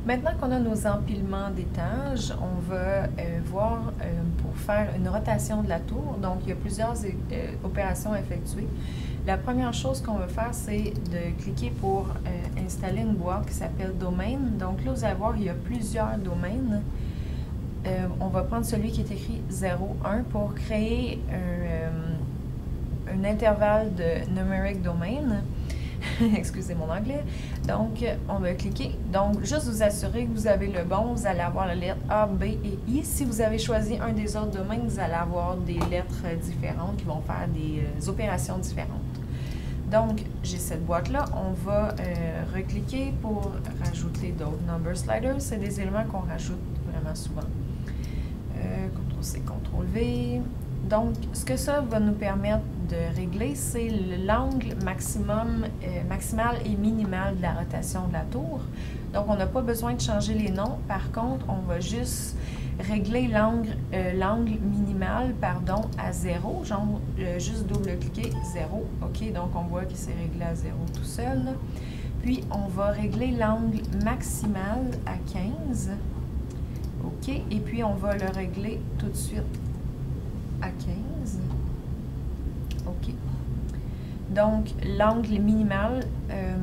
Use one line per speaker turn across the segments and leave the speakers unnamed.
Maintenant qu'on a nos empilements d'étages, on va voir pour faire une rotation de la tour. Donc, il y a plusieurs opérations à effectuer. La première chose qu'on va faire, c'est de cliquer pour installer une boîte qui s'appelle Domain. Donc là, vous allez voir, il y a plusieurs domaines. On va prendre celui qui est écrit 0,1 pour créer un intervalle de numeric domain. Excusez mon anglais. Donc, on va cliquer. Donc, juste vous assurer que vous avez le bon. Vous allez avoir la lettre A, B et I. Si vous avez choisi un des autres domaines, vous allez avoir des lettres différentes qui vont faire des opérations différentes. Donc, j'ai cette boîte-là. On va recliquer pour rajouter d'autres number sliders. C'est des éléments qu'on rajoute vraiment souvent. CTRL-C, CTRL-V. Donc, ce que ça va nous permettre de régler, c'est l'angle maximal et minimal de la rotation de la tour. Donc, on n'a pas besoin de changer les noms. Par contre, on va juste régler l'angle minimal, à 0. Genre, juste double-cliquer 0. OK, donc on voit qu'il s'est réglé à 0 tout seul. Puis, on va régler l'angle maximal à 15. OK, et puis on va le régler tout de suite à 15. OK. Donc, l'angle minimal,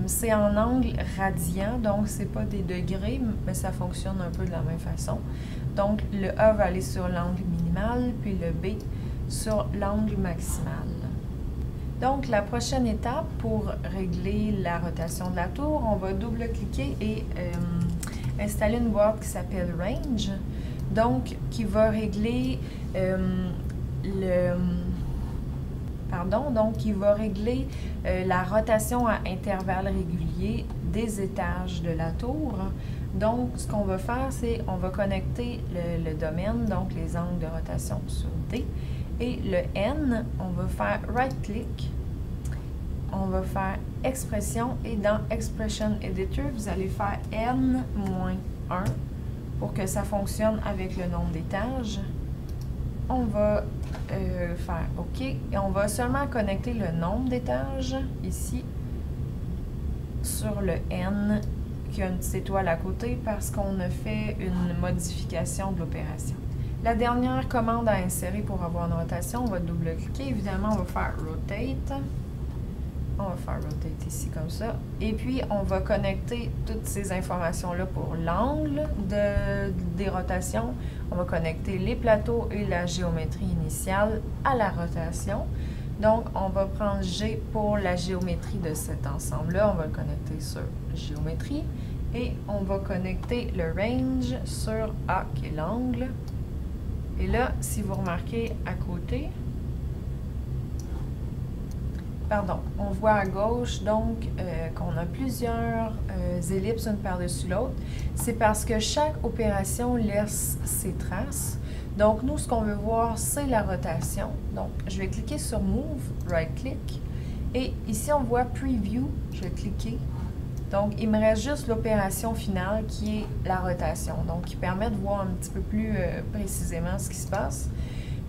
c'est en angle radian, donc c'est pas des degrés, mais ça fonctionne un peu de la même façon. Donc, le A va aller sur l'angle minimal, puis le B sur l'angle maximal. Donc, la prochaine étape pour régler la rotation de la tour, on va double-cliquer et installer une boîte qui s'appelle Range, donc qui va régler la rotation à intervalles réguliers des étages de la tour. Donc, ce qu'on va faire, c'est on va connecter le domaine, donc les angles de rotation sur D, et le N, on va faire right-click, on va faire expression, et dans Expression Editor, vous allez faire N-1 pour que ça fonctionne avec le nombre d'étages. On va faire OK, et on va seulement connecter le nombre d'étages, ici, sur le N, qui a une petite étoile à côté, parce qu'on a fait une modification de l'opération. La dernière commande à insérer pour avoir une rotation, on va double-cliquer. Évidemment, on va faire Rotate. On va faire Rotate ici, comme ça. Et puis, on va connecter toutes ces informations-là pour l'angle des rotations. On va connecter les plateaux et la géométrie initiale à la rotation. Donc, on va prendre G pour la géométrie de cet ensemble-là. On va le connecter sur Géométrie. Et on va connecter le Range sur A, qui est l'angle. Et là, si vous remarquez à côté, on voit à gauche donc qu'on a plusieurs ellipses une par-dessus l'autre. C'est parce que chaque opération laisse ses traces. Donc, nous, ce qu'on veut voir, c'est la rotation. Donc, je vais cliquer sur Move, right-click. Et ici, on voit Preview. Je vais cliquer. Donc, il me reste juste l'opération finale qui est la rotation. Donc, qui permet de voir un petit peu plus précisément ce qui se passe.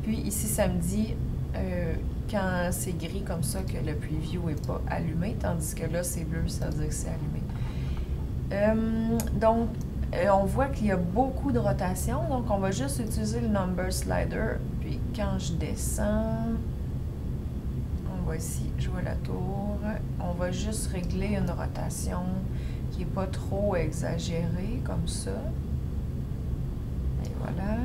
Puis, ici, ça me dit quand c'est gris comme ça que le preview n'est pas allumé, tandis que là, c'est bleu, ça veut dire que c'est allumé. Donc, on voit qu'il y a beaucoup de rotation. Donc, on va juste utiliser le number slider. Puis, quand je descends, on voit ici, je vois la tour. On va juste régler une rotation qui n'est pas trop exagérée, comme ça. Et voilà.